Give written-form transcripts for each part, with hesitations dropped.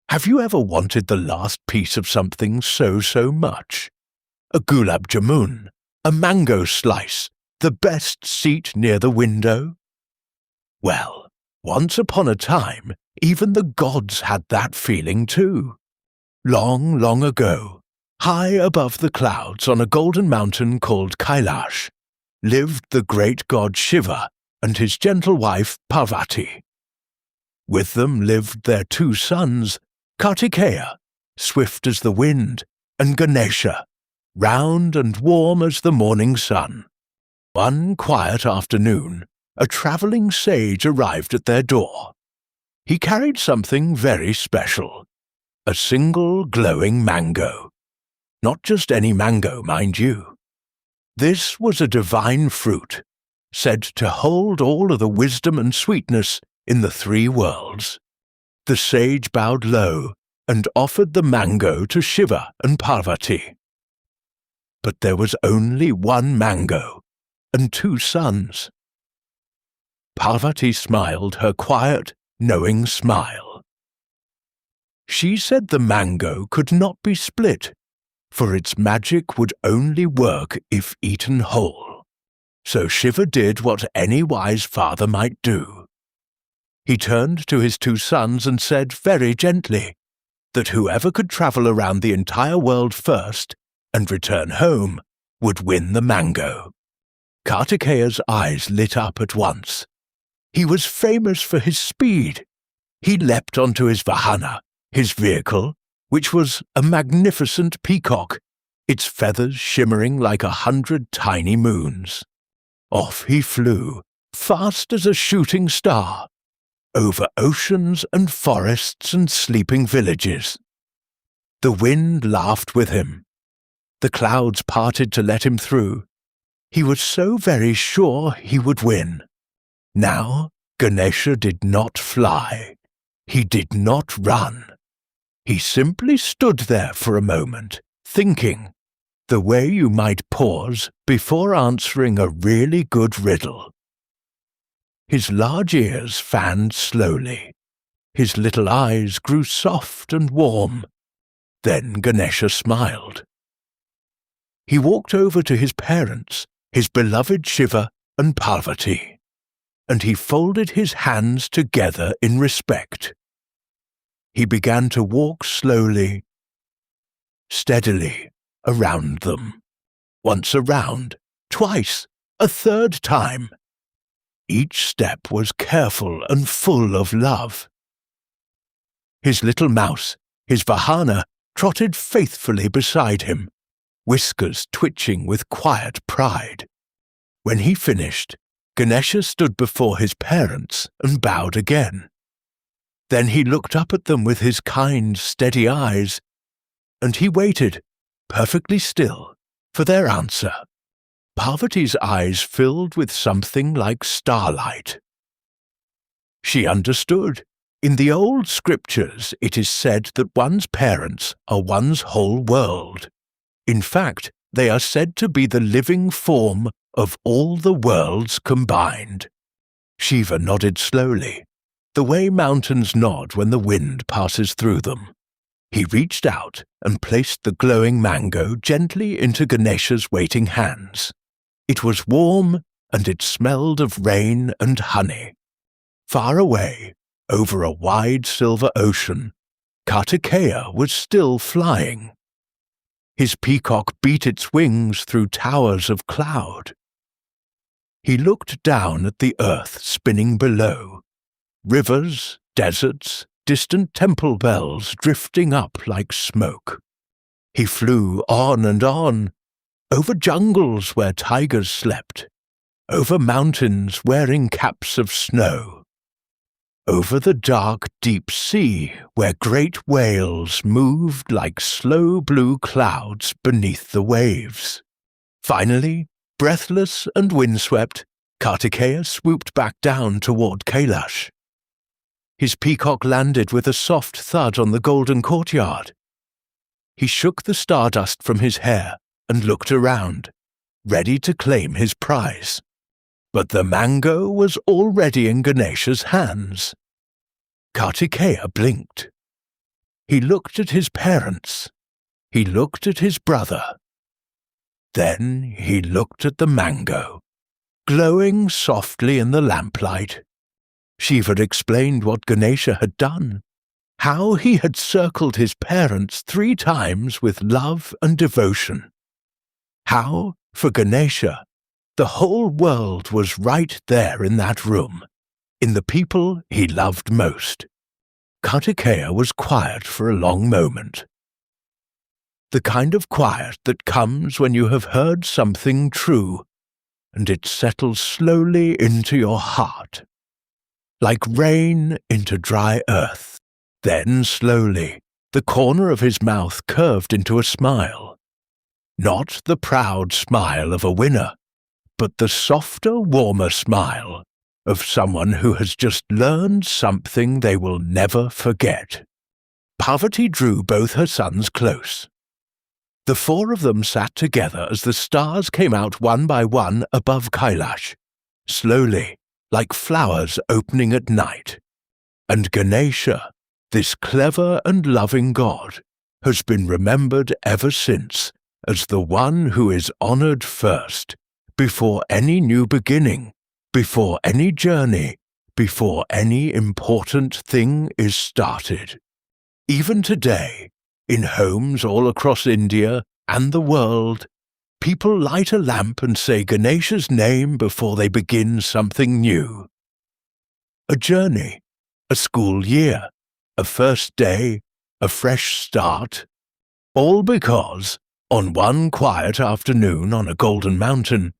Have you ever wanted the last piece of something so much? A gulab jamun, a mango slice, the best seat near the window? Well, once upon a time, even the gods had that feeling too. Long ago, high above the clouds on a golden mountain called Kailash, lived the great god Shiva and his gentle wife Parvati. With them lived their 2 sons, Kartikeya, swift as the wind, and Ganesha, round and warm as the morning sun. One quiet afternoon, a travelling sage arrived at their door. He carried something very special, a single glowing mango. Not just any mango, mind you. This was a divine fruit, said to hold all of the wisdom and sweetness in the 3 worlds. The sage bowed low and offered the mango to Shiva and Parvati. But there was only 1 mango and 2 sons. Parvati smiled her quiet, knowing smile. She said the mango could not be split, for its magic would only work if eaten whole. So Shiva did what any wise father might do. He turned to his 2 sons and said very gently that whoever could travel around the entire world first and return home would win the mango. Kartikeya's eyes lit up at once. He was famous for his speed. He leapt onto his vahana, his vehicle, which was a magnificent peacock, its feathers shimmering like 100 tiny moons. Off he flew, fast as a shooting star, over oceans and forests and sleeping villages. The wind laughed with him. The clouds parted to let him through. He was so very sure he would win. Now, Ganesha did not fly. He did not run. He simply stood there for a moment, thinking, the way you might pause before answering a really good riddle. His large ears fanned slowly. His little eyes grew soft and warm. Then Ganesha smiled. He walked over to his parents, his beloved Shiva and Parvati, and he folded his hands together in respect. He began to walk slowly, steadily, around them. Once around, twice, a 3rd time. Each step was careful and full of love. His little mouse, his vahana, trotted faithfully beside him, whiskers twitching with quiet pride. When he finished, Ganesha stood before his parents and bowed again. Then he looked up at them with his kind, steady eyes, and he waited, perfectly still, for their answer. Parvati's eyes filled with something like starlight. She understood. In the old scriptures it is said that one's parents are one's whole world. In fact, they are said to be the living form of all the worlds combined. Shiva nodded slowly, the way mountains nod when the wind passes through them. He reached out and placed the glowing mango gently into Ganesha's waiting hands. It was warm, and it smelled of rain and honey. Far away, over a wide silver ocean, Kartikeya was still flying. His peacock beat its wings through towers of cloud. He looked down at the earth spinning below, rivers, deserts, distant temple bells drifting up like smoke. He flew on and on, over jungles where tigers slept, over mountains wearing caps of snow, over the dark deep sea where great whales moved like slow blue clouds beneath the waves. Finally, breathless and windswept, Kartikeya swooped back down toward Kailash. His peacock landed with a soft thud on the golden courtyard. He shook the stardust from his hair and looked around, ready to claim his prize. But the mango was already in Ganesha's hands. Kartikeya blinked. He looked at his parents. He looked at his brother. Then he looked at the mango, glowing softly in the lamplight. Shiva explained what Ganesha had done, how he had circled his parents 3 times with love and devotion. How, for Ganesha, the whole world was right there in that room, in the people he loved most. Kartikeya was quiet for a long moment. The kind of quiet that comes when you have heard something true, and it settles slowly into your heart, like rain into dry earth. Then slowly, the corner of his mouth curved into a smile. Not the proud smile of a winner, but the softer, warmer smile of someone who has just learned something they will never forget. Parvati drew both her sons close. The 4 of them sat together as the stars came out one by one above Kailash, slowly, like flowers opening at night. And Ganesha, this clever and loving god, has been remembered ever since as the one who is honored first, before any new beginning, before any journey, before any important thing is started. Even today, in homes all across India and the world, people light a lamp and say Ganesha's name before they begin something new. A journey, a school year, a first day, a fresh start, all because, on one quiet afternoon on a golden mountain,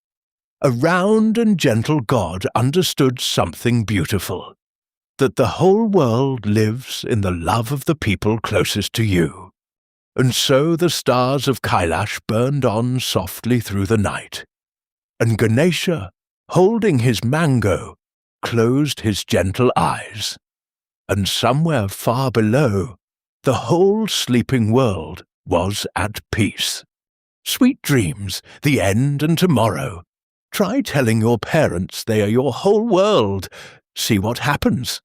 a round and gentle god understood something beautiful, that the whole world lives in the love of the people closest to you. And so the stars of Kailash burned on softly through the night, and Ganesha, holding his mango, closed his gentle eyes, and somewhere far below, the whole sleeping world was at peace. Sweet dreams, the end and tomorrow. Try telling your parents they are your whole world. See what happens.